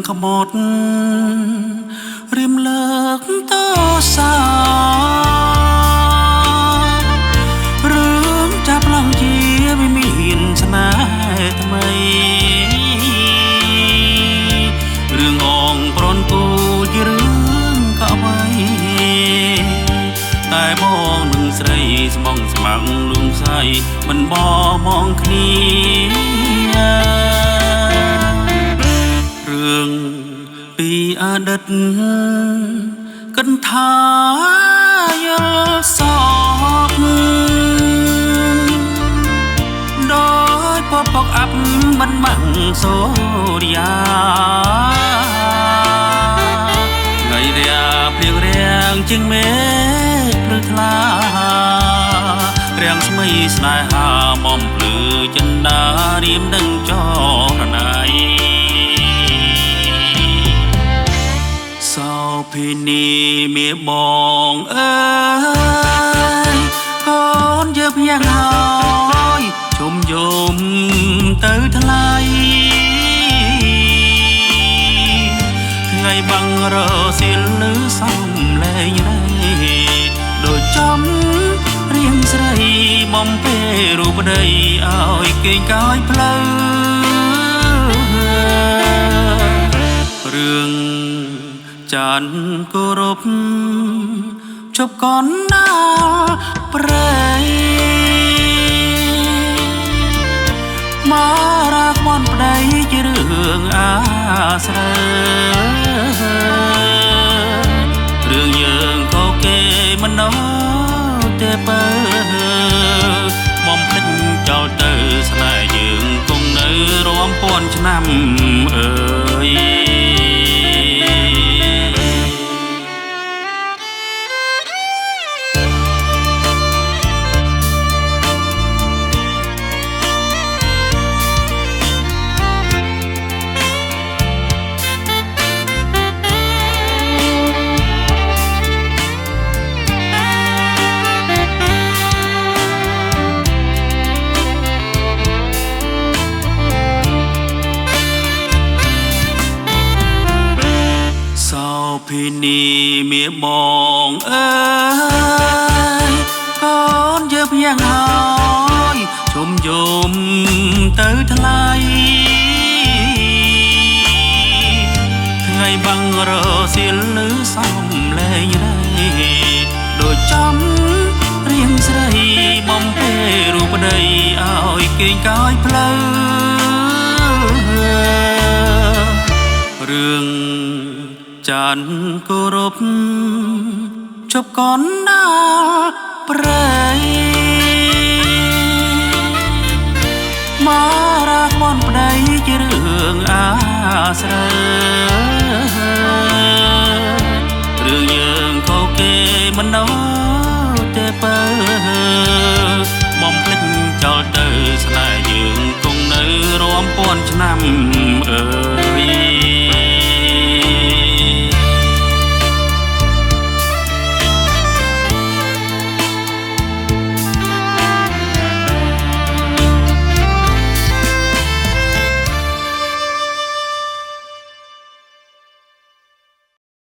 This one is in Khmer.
ក្បត់រៀមលើកតសារឿងចាប់ឡងជាវាមានស្នេហ៍ថ្មីរឿងអងប្រន់គូជារឿងក៏អ្វីតែបងនឹងស្រីស្មងស្មាំងលួងស័យមិនបមងគ្នារឿងពីអតីតគិនថាយល់សពដោយពពកអាប់មិនបាំងសូរិយាថ្ងៃរាភ្លៀងរាំងជាងមេឃព្រឹកថ្លារាំងស្មីស្នេហាបំភ្លឺចិន្តារៀមដឹងចរណៃសោភិនីមេបងអើយកូនយើបយ៉ាងហើយជុំយំទៅថ្លៃថ្ងៃបាំងរសៀលឮសំលែងរៃដូចចំរៀងស្រីបំពេរូបដីឲ្យគេងកាយផ្លូវរឿងចានគោរពជប់កនណាប្រៃមារាខ្មន់ប្តីជារឿងអាស្រ័យរឿងយើងក៏គេមិនណោទេបើបំភ្លេចចោលទៅស្នេហ៍យើងគង់នៅរួមពាន់ឆ្នាំអើយភិនីមេបងអើយកូនយើបយ៉ាងហើយជុំយំទៅថ្លៃថ្ងៃបាំងរសៀលឮសំលែងរៃដូចចំរៀងស្រីបំពេរូបដីឲ្យគេងកាយផ្លូវរឿងចានគោរពជប់កនណាប្រៃមារាខ្មន់ប្តីជារឿងអាស្រ័យរឿងយើងក៏គេមិនណោទេបើបំភ្លេចចោលទៅស្នេហ៍យើងគង់នៅរួមពាន់ឆ្នាំអើយ